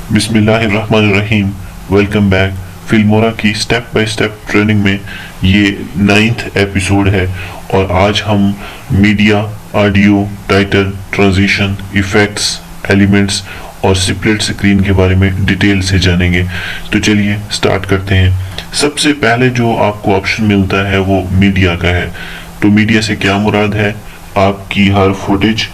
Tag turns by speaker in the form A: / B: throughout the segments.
A: बिस्मिल्लाहिर्रहमानिर्रहीम। Welcome back. Filmora की step by step training में ये 9th एपिसोड है और आज हम media, audio, title, transition, effects, elements और स्प्लिट स्क्रीन के बारे में डिटेल से जानेंगे। तो चलिए स्टार्ट करते हैं। सबसे पहले जो आपको ऑप्शन मिलता है वो मीडिया का है। तो मीडिया से क्या मुराद है? आपकी हर फुटेज,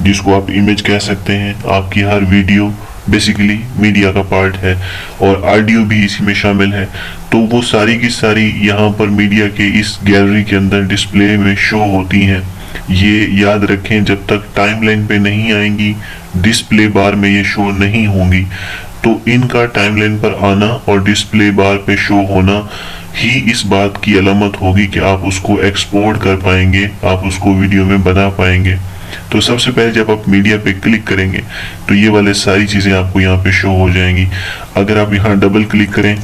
A: जिसको आप इमेज कह सकते हैं, आपकी हर वीडियो बेसिकली मीडिया का पार्ट है और ऑडियो भी इसी में शामिल है। तो वो सारी की सारी यहाँ पर मीडिया के इस गैलरी के अंदर डिस्प्ले में शो होती हैं। ये याद रखें, जब तक टाइमलाइन पे नहीं आएंगी, डिस्प्ले बार में ये शो नहीं होंगी। तो इनका टाइमलाइन पर आना और डिस्प्ले बार पे शो होना ही इस बात की अलामत होगी कि आप उसको एक्सपोर्ट कर पाएंगे, आप उसको वीडियो में बना पाएंगे। तो सबसे पहले जब आप मीडिया पे क्लिक करेंगे तो ये वाले सारी चीज़ें आपको यहाँ पे शो हो जाएंगी। अगर आप यहाँ डबल क्लिक करें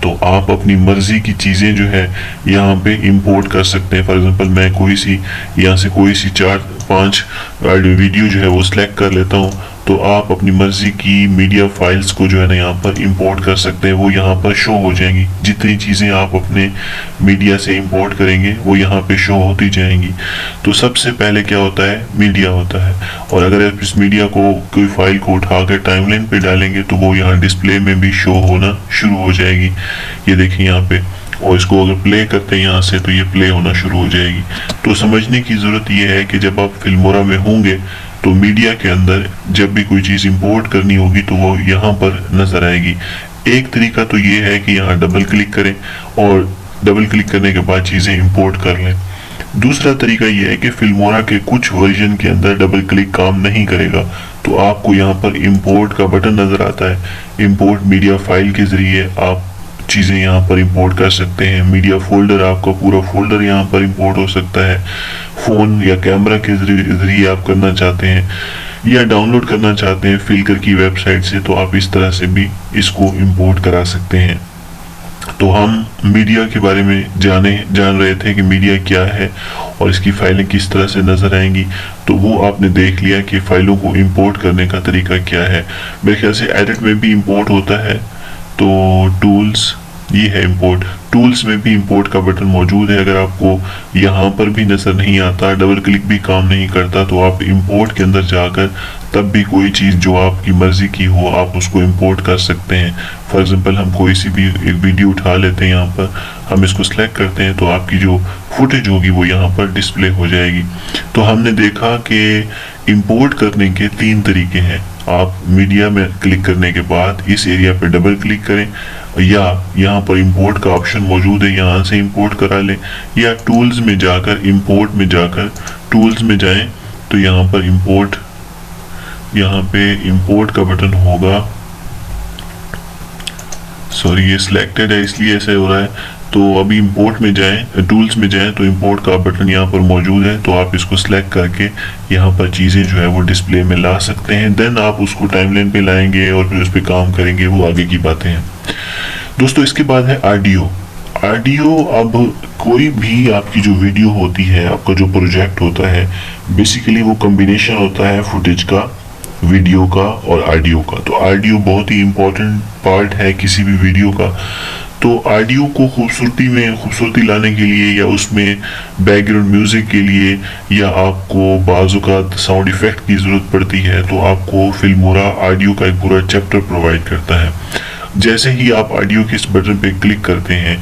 A: तो आप अपनी मर्जी की चीज़ें जो है यहाँ पे इंपोर्ट कर सकते हैं। फॉर एग्जांपल मैं कोई सी यहाँ से कोई सी 4-5 वीडियो जो है वो सिलेक्ट कर लेता हूँ। तो आप अपनी मर्जी की मीडिया फाइल्स को जो है ना यहाँ पर इंपोर्ट कर सकते हैं। वो यहाँ पर शो हो जाएंगी। जितनी चीज़ें आप अपने मीडिया से इंपोर्ट करेंगे वो यहाँ पे शो होती जाएंगी। तो सबसे पहले क्या होता है? मीडिया होता है। और अगर आप इस मीडिया को, कोई फाइल को उठाकर टाइमलाइन पे डालेंगे तो वो यहाँ डिस्प्ले में भी शो होना शुरू हो जाएगी। ये देखिए यहाँ पे, और इसको अगर प्ले करते हैं यहाँ से तो ये प्ले होना शुरू हो जाएगी। तो समझने की ज़रूरत ये है कि जब आप फिल्मोरा में होंगे तो मीडिया के अंदर जब भी कोई चीज़ इंपोर्ट करनी होगी तो वो यहाँ पर नज़र आएगी। एक तरीका तो ये है कि यहाँ डबल क्लिक करें और डबल क्लिक करने के बाद चीज़ें इंपोर्ट कर लें। दूसरा तरीका ये है कि फिल्मोरा के कुछ वर्जन के अंदर डबल क्लिक काम नहीं करेगा, तो आपको यहाँ पर इंपोर्ट का बटन नज़र आता है। इंपोर्ट मीडिया फाइल के ज़रिए आप चीज़ें यहाँ पर इंपोर्ट कर सकते हैं। मीडिया फोल्डर, आपका पूरा फोल्डर यहाँ पर इंपोर्ट हो सकता है। फ़ोन या कैमरा के ज़रिए आप करना चाहते हैं या डाउनलोड करना चाहते हैं फिल्कर की वेबसाइट से, तो आप इस तरह से भी इसको इंपोर्ट करा सकते हैं। तो हम मीडिया के बारे में जान रहे थे कि मीडिया क्या है और इसकी फाइलें किस तरह से नज़र आएंगी। तो वो आपने देख लिया कि फ़ाइलों को इंपोर्ट करने का तरीका क्या है। मेरे ख्याल से एडिट में भी इंपोर्ट होता है। तो टूल्स, ये है इंपोर्ट। टूल्स में भी इंपोर्ट का बटन मौजूद है। अगर आपको यहाँ पर भी नज़र नहीं आता, डबल क्लिक भी काम नहीं करता, तो आप इंपोर्ट के अंदर जाकर तब भी कोई चीज़ जो आपकी मर्ज़ी की हो आप उसको इंपोर्ट कर सकते हैं। फॉर एग्जांपल हम कोई सी भी एक वीडियो उठा लेते हैं, यहाँ पर हम इसको सिलेक्ट करते हैं तो आपकी जो फुटेज होगी वो यहाँ पर डिस्प्ले हो जाएगी। तो हमने देखा कि इंपोर्ट करने के 3 तरीके हैं। आप मीडिया में क्लिक करने के बाद इस एरिया पे डबल क्लिक करें, या यहाँ पर इंपोर्ट का ऑप्शन मौजूद है, यहाँ से इंपोर्ट करा लें, या टूल्स में जाकर, इंपोर्ट में जाकर टूल्स में जाएं तो यहाँ पर इंपोर्ट, यहाँ पे इंपोर्ट का बटन होगा। सॉरी, ये सिलेक्टेड है इसलिए ऐसे हो रहा है। तो अभी इंपोर्ट में जाएं, टूल्स में जाएं तो इंपोर्ट का बटन यहाँ पर मौजूद है। तो आप इसको सिलेक्ट करके यहाँ पर चीज़ें जो है वो डिस्प्ले में ला सकते हैं। देन आप उसको टाइमलाइन पे लाएंगे और फिर उस पर काम करेंगे, वो आगे की बातें हैं। दोस्तों, इसके बाद है ऑडियो। ऑडियो, अब कोई भी आपकी जो वीडियो होती है, आपका जो प्रोजेक्ट होता है, बेसिकली वो कम्बिनेशन होता है फुटेज का, वीडियो का और ऑडियो का। तो ऑडियो बहुत ही इम्पोर्टेंट पार्ट है किसी भी वीडियो का। तो ऑडियो को खूबसूरती लाने के लिए, या उसमें बैकग्राउंड म्यूज़िक के लिए, या आपको बाज़-औक़ात साउंड इफ़ेक्ट की ज़रूरत पड़ती है, तो आपको फिल्मोरा ऑडियो का एक पूरा चैप्टर प्रोवाइड करता है। जैसे ही आप ऑडियो के इस बटन पे क्लिक करते हैं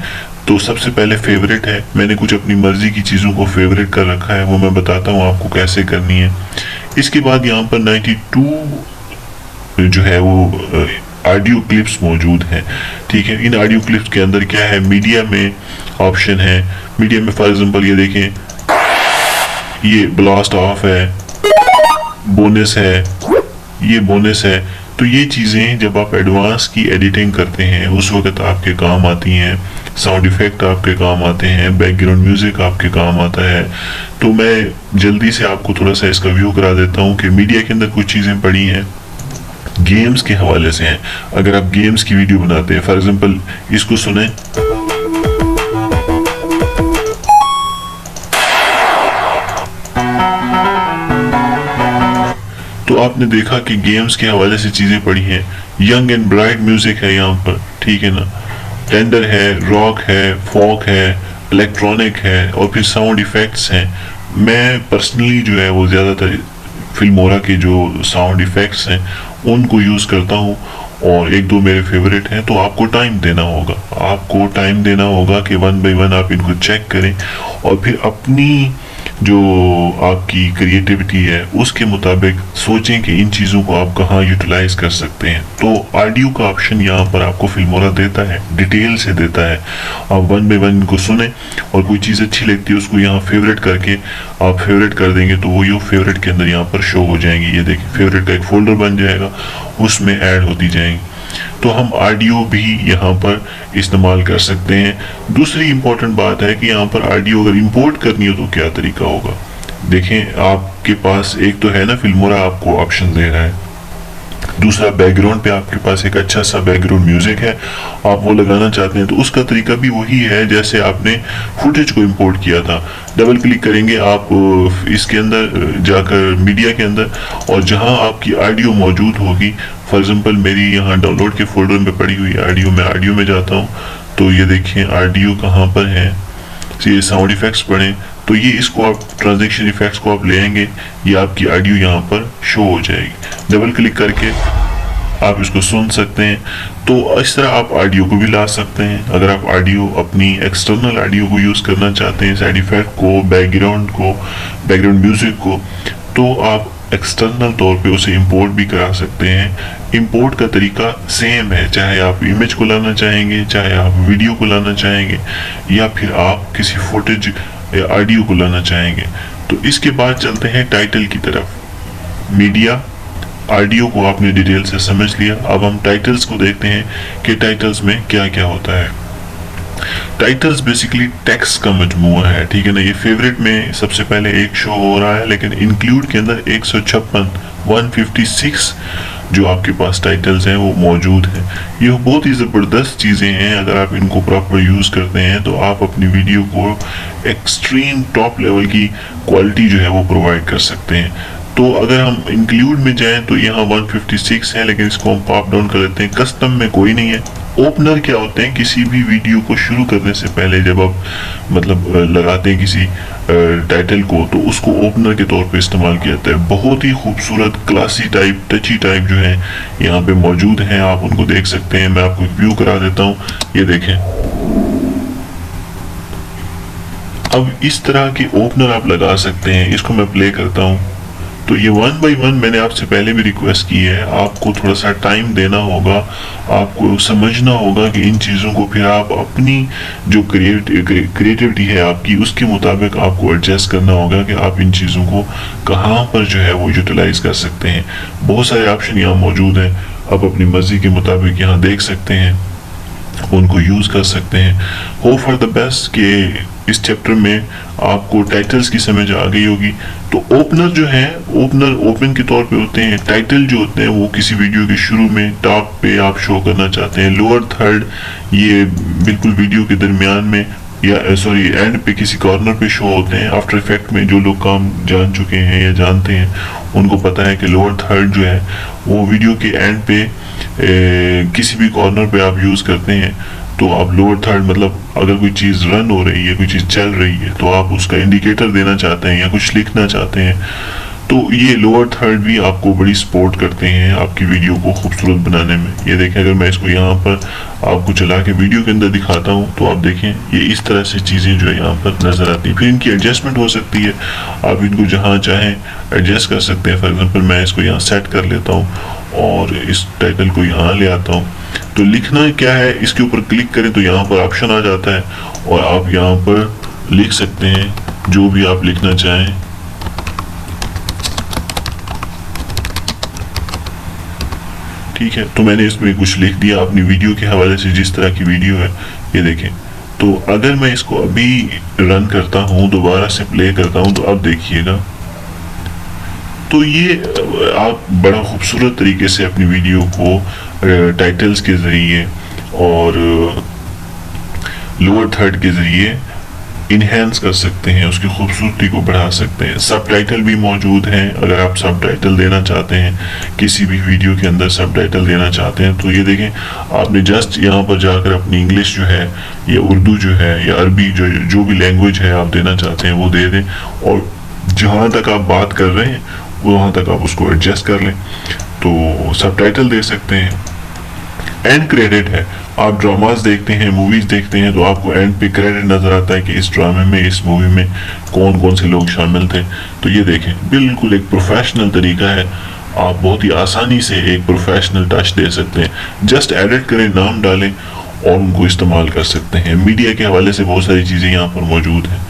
A: तो सबसे पहले फेवरेट है। मैंने कुछ अपनी मर्ज़ी की चीज़ों को फेवरेट कर रखा है, वो मैं बताता हूँ आपको कैसे करनी है। इसके बाद यहाँ पर 92 जो है वो ऑडियो क्लिप्स मौजूद हैं। ठीक है, इन ऑडियो क्लिप्स के अंदर क्या है? मीडिया में ऑप्शन है। मीडिया में फॉर एग्जांपल ये देखें, ये ब्लास्ट ऑफ है, बोनस है, ये बोनस है। तो ये चीज़ें जब आप एडवांस की एडिटिंग करते हैं उस वक्त आपके काम आती हैं। साउंड इफ़ेक्ट आपके काम आते हैं, बैकग्राउंड म्यूज़िक आपके काम आता है। तो मैं जल्दी से आपको थोड़ा सा इसका व्यू करा देता हूँ कि मीडिया के अंदर कुछ चीज़ें पड़ी हैं, गेम्स के हवाले से हैं। अगर आप गेम्स की वीडियो बनाते हैं, फॉर एग्जांपल इसको सुने, तो आपने देखा कि गेम्स के हवाले से चीज़ें पढ़ी हैं, यंग एंड ब्राइट म्यूजिक है यहाँ पर, ठीक है ना, टेंडर है, रॉक है, फॉक है, इलेक्ट्रॉनिक है और फिर साउंड इफेक्ट्स हैं। मैं पर्सनली जो है वो ज़्यादातर फिल्मोरा के जो साउंड इफेक्ट्स हैं उनको यूज़ करता हूँ और एक दो मेरे फेवरेट हैं। तो आपको टाइम देना होगा, आपको टाइम देना होगा कि वन बाय वन आप इनको चेक करें और फिर अपनी जो आपकी क्रिएटिविटी है उसके मुताबिक सोचें कि इन चीज़ों को आप कहाँ यूटिलाइज कर सकते हैं। तो ऑडियो का ऑप्शन यहाँ पर आपको फिल्मोरा देता है, डिटेल से देता है। आप वन बाय वन इनको सुने और कोई चीज़ अच्छी लगती है उसको यहाँ फेवरेट करके आप फेवरेट कर देंगे तो वो ये फेवरेट के अंदर यहाँ पर शो हो जाएंगी। ये देखिए फेवरेट का एक फोल्डर बन जाएगा, उसमें ऐड होती जाएंगी। तो हम ऑडियो भी यहाँ पर इस्तेमाल कर सकते हैं। दूसरी इंपॉर्टेंट बात है कि यहाँ पर ऑडियो अगर इंपोर्ट करनी हो तो क्या तरीका होगा। देखें आपके पास एक तो है ना फिल्मोरा आपको ऑप्शन दे रहा है, दूसरा बैकग्राउंड पे आपके पास एक अच्छा सा बैकग्राउंड म्यूजिक है, आप वो लगाना चाहते हैं तो उसका तरीका भी वही है जैसे आपने फुटेज को इंपोर्ट किया था। डबल क्लिक करेंगे आप इसके अंदर जाकर मीडिया के अंदर और जहां आपकी ऑडियो मौजूद होगी, फॉर एग्जांपल मेरी यहाँ डाउनलोड के फोल्डर में पड़ी हुई ऑडियो, मैं ऑडियो में जाता हूँ तो ये देखिए ऑडियो कहाँ पर है, ये साउंड इफेक्ट्स पढ़ें तो ये इसको आप ट्रांजैक्शन इफेक्ट्स को आप ले आएंगे, ये आपकी ऑडियो यहाँ पर शो हो जाएगी। डबल क्लिक करके आप इसको सुन सकते हैं। तो इस तरह आप ऑडियो को भी ला सकते हैं। अगर आप ऑडियो अपनी एक्सटर्नल ऑडियो को यूज़ करना चाहते हैं, साइड इफेक्ट को, बैकग्राउंड म्यूजिक को, तो आप एक्सटर्नल तौर पे उसे इंपोर्ट भी करा सकते हैं। इंपोर्ट का तरीका सेम है, चाहे आप इमेज को लाना चाहेंगे, चाहे आप वीडियो को लाना चाहेंगे या फिर आप किसी फुटेज या ऑडियो को लाना चाहेंगे। तो इसके बाद चलते हैं टाइटल की तरफ। मीडिया ऑडियो को आपने डिटेल से समझ लिया, अब हम टाइटल्स को देखते हैं कि टाइटल्स में क्या क्या होता है। टाइटल्स बेसिकली टेक्स्ट का मजमूआ है, ठीक है ना। ये फेवरेट में सबसे पहले एक शो हो रहा है, लेकिन इंक्लूड के अंदर 156 जो आपके पास टाइटल्स हैं वो मौजूद हैं। ये बहुत ही ज़बरदस्त चीज़ें हैं, अगर आप इनको प्रॉपर यूज़ करते हैं तो आप अपनी वीडियो को एक्सट्रीम टॉप लेवल की क्वालिटी जो है वो प्रोवाइड कर सकते हैं। तो अगर हम इंक्लूड में जाएं तो यहाँ 156 है, लेकिन इसको हम पॉप डाउन कर लेते हैं। कस्टम में कोई नहीं है। ओपनर क्या होते हैं, किसी भी वीडियो को शुरू करने से पहले जब आप लगाते हैं किसी टाइटल को तो उसको ओपनर के तौर पे इस्तेमाल किया जाता है। बहुत ही खूबसूरत क्लासी टाइप, टची टाइप जो है यहाँ पे मौजूद हैं, आप उनको देख सकते हैं। मैं आपको व्यू करा देता हूँ, ये देखें। अब इस तरह के ओपनर आप लगा सकते हैं। इसको मैं प्ले करता हूँ तो ये वन बाय वन मैंने आपसे पहले भी रिक्वेस्ट की है, आपको थोड़ा सा टाइम देना होगा, आपको समझना होगा कि इन चीज़ों को फिर आप अपनी जो क्रिएटिविटी है आपकी उसके मुताबिक आपको एडजस्ट करना होगा कि आप इन चीज़ों को कहाँ पर जो है वो यूटिलाइज कर सकते हैं। बहुत सारे ऑप्शन यहाँ मौजूद हैं, आप अपनी मर्जी के मुताबिक यहाँ देख सकते हैं, उनको यूज़ कर सकते हैं। होप फॉर द बेस्ट कि इस चैप्टर में आपको टाइटल्स की समझ आ गई होगी। तो ओपनर जो है, ओपनर ओपन के तौर पे होते हैं। टाइटल जो होते हैं वो किसी वीडियो के शुरू में टॉप पे आप शो करना चाहते हैं। लोअर थर्ड ये बिल्कुल वीडियो के दरमियान में या एंड पे किसी कॉर्नर पे शो होते हैं। आफ्टर इफेक्ट में जो लोग काम जान चुके हैं या जानते हैं उनको पता है कि लोअर थर्ड जो है वो वीडियो के एंड पे किसी भी कॉर्नर पे आप यूज़ करते हैं। तो आप लोअर थर्ड अगर कोई चीज़ रन हो रही है, कोई चीज़ चल रही है तो आप उसका इंडिकेटर देना चाहते हैं या कुछ लिखना चाहते हैं, तो ये लोअर थर्ड भी आपको बड़ी सपोर्ट करते हैं आपकी वीडियो को खूबसूरत बनाने में। ये देखें, अगर मैं इसको यहाँ पर आपको चला के वीडियो के अंदर दिखाता हूँ तो आप देखें ये इस तरह से चीज़ें जो है यहाँ पर नज़र आती हैं। फिर इनकी एडजस्टमेंट हो सकती है, आप इनको जहाँ चाहें एडजस्ट कर सकते हैं। फॉर एग्जाम्पल मैं इसको यहाँ सेट कर लेता हूँ और इस टाइटल को यहाँ ले आता हूँ। तो लिखना क्या है, इसके ऊपर क्लिक करें तो यहाँ पर ऑप्शन आ जाता है और आप यहाँ पर लिख सकते हैं जो भी आप लिखना चाहें। ठीक है, तो मैंने इसमें कुछ लिख दिया अपनी वीडियो के हवाले से, जिस तरह की वीडियो है ये देखें। तो अगर मैं इसको अभी रन करता हूँ, दोबारा से प्ले करता हूँ, तो अब देखिएगा तो ये आप बड़ा खूबसूरत तरीके से अपनी वीडियो को टाइटल्स के ज़रिए और लोअर थर्ड के ज़रिए इन्हेंस कर सकते हैं, उसकी खूबसूरती को बढ़ा सकते हैं। सबटाइटल भी मौजूद हैं, अगर आप सबटाइटल देना चाहते हैं, किसी भी वीडियो के अंदर सबटाइटल देना चाहते हैं, तो ये देखें, आपने जस्ट यहाँ पर जाकर अपनी इंग्लिश जो है या उर्दू जो है या अरबी जो भी लैंग्वेज है आप देना चाहते हैं वो दे दें, और जहाँ तक आप बात कर रहे हैं वहाँ तक आप उसको एडजस्ट कर लें, तो सबटाइटल दे सकते हैं। एंड क्रेडिट है, आप ड्रामास देखते हैं, मूवीज देखते हैं, तो आपको एंड पे क्रेडिट नजर आता है कि इस ड्रामे में, इस मूवी में कौन कौन से लोग शामिल थे। तो ये देखें, बिल्कुल एक प्रोफेशनल तरीका है, आप बहुत ही आसानी से एक प्रोफेशनल टच दे सकते हैं। जस्ट एडिट करें, नाम डालें और उनको इस्तेमाल कर सकते हैं। मीडिया के हवाले से बहुत सारी चीज़ें यहाँ पर मौजूद हैं।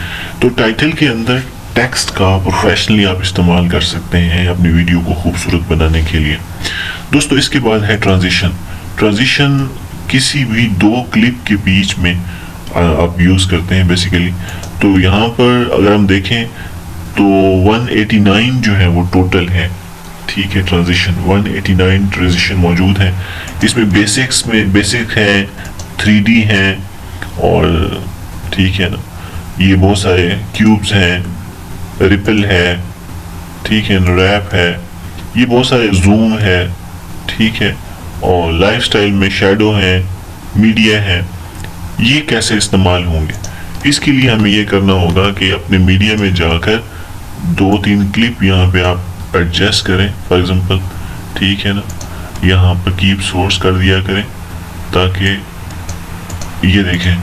A: तो टाइटल के अंदर टेक्स्ट का प्रोफेशनली आप इस्तेमाल कर सकते हैं अपनी वीडियो को खूबसूरत बनाने के लिए। दोस्तों, इसके बाद है ट्रांजिशन। ट्रांजिशन किसी भी दो क्लिप के बीच में आप यूज़ करते हैं बेसिकली। तो यहाँ पर अगर हम देखें तो 189 जो है वो टोटल है, ठीक है। ट्रांजिशन 189 ट्रांजिशन मौजूद है। इसमें बेसिक है, 3D है, और ठीक है ना, ये बहुत सारे क्यूब्स हैं, रिपल है, ठीक है, रैप है, ये बहुत सारे जूम है, ठीक है, और लाइफस्टाइल में शैडो है, मीडिया है। ये कैसे इस्तेमाल होंगे, इसके लिए हमें ये करना होगा कि अपने मीडिया में जाकर 2-3 क्लिप यहाँ पे आप एडजस्ट करें। फॉर एग्जांपल, ठीक है ना, यहाँ पर कीप सोर्स कर दिया करें, ताकि ये देखें,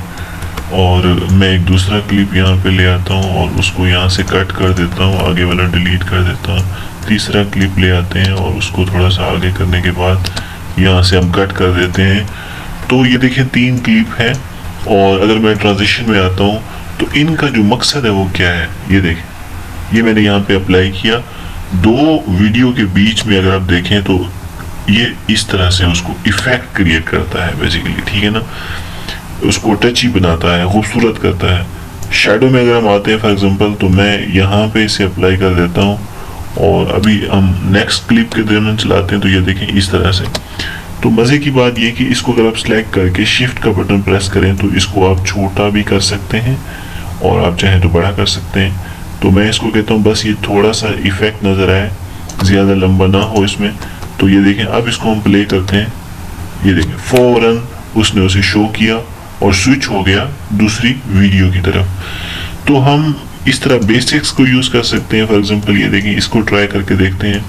A: और मैं एक दूसरा क्लिप यहाँ पे ले आता हूँ और उसको यहाँ से कट कर देता हूँ, आगे वाला डिलीट कर देता हूँ। तीसरा क्लिप ले आते हैं और उसको थोड़ा सा आगे करने के बाद यहाँ से हम कट कर देते हैं। तो ये देखें, 3 क्लिप है। और अगर मैं ट्रांजिशन में आता हूँ तो इनका जो मकसद है वो क्या है, ये देखें, ये मैंने यहाँ पे अप्लाई किया। 2 वीडियो के बीच में अगर आप देखें तो ये इस तरह से उसको इफेक्ट क्रिएट करता है बेसिकली, ठीक है ना, उसको टची बनाता है, खूबसूरत करता है। शैडो में अगर हम आते हैं फॉर एग्जांपल, तो मैं यहाँ पे इसे अप्लाई कर देता हूँ, और अभी हम नेक्स्ट क्लिप के दौरान चलाते हैं तो ये देखें इस तरह से। तो मज़े की बात ये कि इसको अगर आप सेलेक्ट करके शिफ्ट का बटन प्रेस करें तो इसको आप छोटा भी कर सकते हैं और आप चाहें तो बड़ा कर सकते हैं। तो मैं इसको कहता हूँ बस ये थोड़ा सा इफेक्ट नज़र आए, ज़्यादा लंबा ना हो इसमें। तो ये देखें, अब इसको हम प्ले करते हैं, ये देखें फौरन उसने उसे शो किया और स्विच हो गया दूसरी वीडियो की तरफ। तो हम इस तरह बेसिक्स को यूज़ कर सकते हैं। फॉर एग्जांपल, ये देखें, इसको ट्राई करके देखते हैं।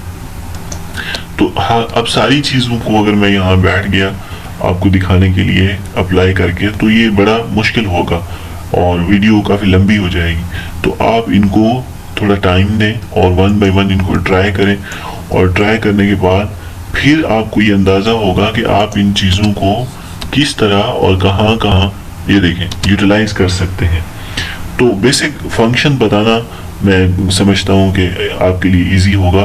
A: तो हाँ, अब सारी चीज़ों को अगर मैं यहाँ बैठ गया आपको दिखाने के लिए अप्लाई करके, तो ये बड़ा मुश्किल होगा और वीडियो काफ़ी लंबी हो जाएगी। तो आप इनको थोड़ा टाइम दें और 1 बाय 1 इनको ट्राई करें, और ट्राई करने के बाद फिर आपको ये अंदाज़ा होगा कि आप इन चीज़ों को किस तरह और कहाँ कहाँ, ये देखें, यूटिलाइज कर सकते हैं। तो बेसिक फंक्शन बताना मैं समझता हूँ कि आपके लिए इजी होगा,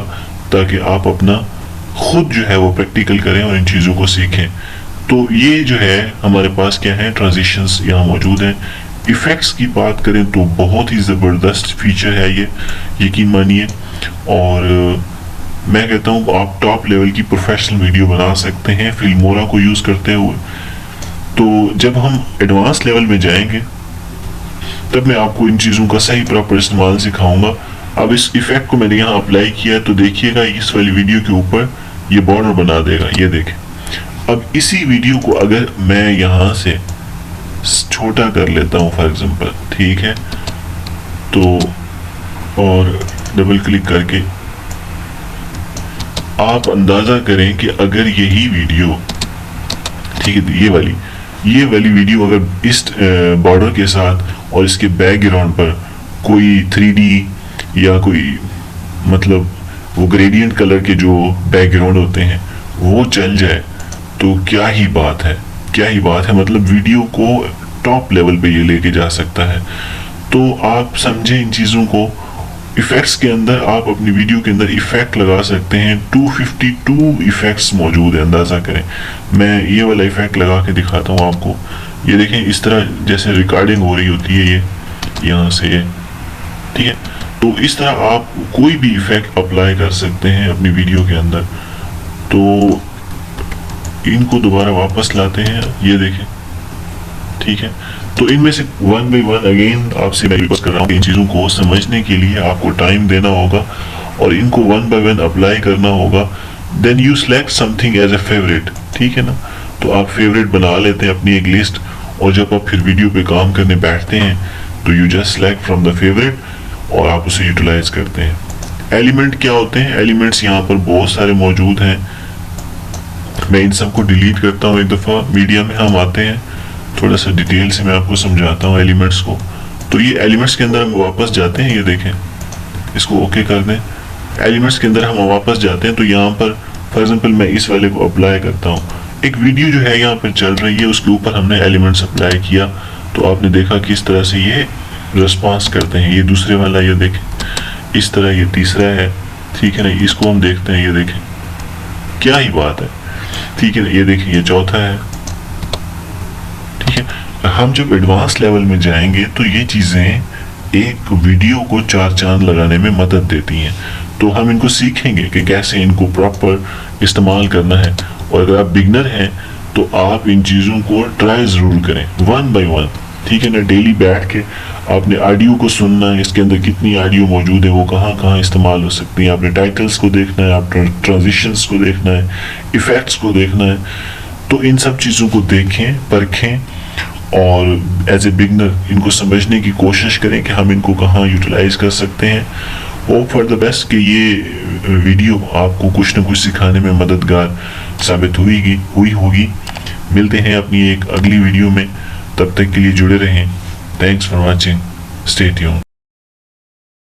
A: ताकि आप अपना खुद जो है वो प्रैक्टिकल करें और इन चीज़ों को सीखें। तो ये जो है हमारे पास क्या है, ट्रांजिशंस यहाँ मौजूद हैं। इफ़ेक्ट्स की बात करें तो बहुत ही ज़बरदस्त फीचर है ये, यकीन मानिए। और मैं कहता हूँ आप टॉप लेवल की प्रोफेशनल वीडियो बना सकते हैं फिल्मोरा को यूज़ करते हुए। तो जब हम एडवांस लेवल में जाएंगे तब मैं आपको इन चीज़ों का सही प्रॉपर इस्तेमाल सिखाऊंगा। अब इस इफेक्ट को मैंने यहाँ अप्लाई किया, तो देखिएगा इस वाली वीडियो के ऊपर ये बॉर्डर बना देगा, ये देखें। अब इसी वीडियो को अगर मैं यहाँ से छोटा कर लेता हूँ फॉर एग्जांपल, ठीक है, तो और डबल क्लिक करके आप अंदाज़ा करें कि अगर यही वीडियो, ठीक है, ये वाली वीडियो अगर इस बॉर्डर के साथ और इसके बैकग्राउंड पर कोई 3D या कोई मतलब वो ग्रेडियंट कलर के जो बैकग्राउंड होते हैं वो चल जाए, तो क्या ही बात है, क्या ही बात है। मतलब वीडियो को टॉप लेवल पे ये लेके जा सकता है। तो आप समझें इन चीज़ों को। इफ़ेक्ट्स के अंदर आप अपनी वीडियो के अंदर इफ़ेक्ट लगा सकते हैं। 252 इफ़ेक्ट्स मौजूद है, अंदाज़ा करें। मैं ये वाला इफ़ेक्ट लगा के दिखाता हूँ आपको। ये देखें, इस तरह जैसे रिकॉर्डिंग हो रही होती है, ये यहाँ से ये, ठीक है। तो इस तरह आप कोई भी इफ़ेक्ट अप्लाई कर सकते हैं अपनी वीडियो के अंदर। तो इनको दोबारा वापस लाते हैं, ये देखें, ठीक है। तो इनमें से वन बाई वन अगेन आपसे मैं रिक्वेस्ट कर रहा हूँ इन चीज़ों को समझने के लिए आपको टाइम देना होगा और इनको वन बाय वन अप्लाई करना होगा। Then you select something as a favourite, ठीक है ना। तो आप फेवरेट बना लेते हैं अपनी एक लिस्ट, और जब आप फिर वीडियो पे काम करने बैठते हैं तो you just select from the favourite और आप उसे यूटिलाइज करते हैं। एलिमेंट क्या होते हैं? एलिमेंट्स यहाँ पर बहुत सारे मौजूद हैं। मैं इन सबको डिलीट करता हूँ एक दफ़ा। मीडिया में हम आते हैं, थोड़ा सा डिटेल से मैं आपको समझाता हूँ एलिमेंट्स को। तो ये एलिमेंट्स के अंदर हम वापस जाते हैं, ये देखें, इसको ओके कर दें। एलिमेंट्स के अंदर हम वापस जाते हैं तो यहाँ पर फॉर एग्जांपल मैं इस वाले को अप्लाई करता हूँ। एक वीडियो जो है यहाँ पर चल रही है, उसके ऊपर हमने एलिमेंट्स अप्लाई किया तो आपने देखा कि इस तरह से ये रिस्पॉन्स करते हैं। ये दूसरे वाला, ये देखें, इस तरह, ये तीसरा है, ठीक है ना। इसको हम देखते हैं, ये देखें, क्या ही बात है, ठीक है ना। ये देखें, ये चौथा है, ठीक है। हम जब एडवांस लेवल में जाएंगे तो ये चीज़ें एक वीडियो को चार चांद लगाने में मदद देती हैं। तो हम इनको सीखेंगे कि कैसे इनको प्रॉपर इस्तेमाल करना है। और अगर आप बिगनर हैं तो आप इन चीज़ों को ट्राई ज़रूर करें वन बाय वन, ठीक है ना। डेली बैठ के आपने ऑडियो को सुनना है, इसके अंदर कितनी ऑडियो मौजूद है, वो कहाँ कहाँ इस्तेमाल हो सकती है। आपने टाइटल्स को देखना है, आप ट्रांजिशंस को देखना है, इफ़ेक्ट्स को देखना है। तो इन सब चीज़ों को देखें, परखें और एज ए बिगनर इनको समझने की कोशिश करें कि हम इनको कहाँ यूटिलाइज कर सकते हैं। होप फॉर द बेस्ट कि ये वीडियो आपको कुछ न कुछ सिखाने में मददगार साबित हुई होगी। मिलते हैं अपनी एक अगली वीडियो में, तब तक के लिए जुड़े रहें। Thanks for watching, stay tuned.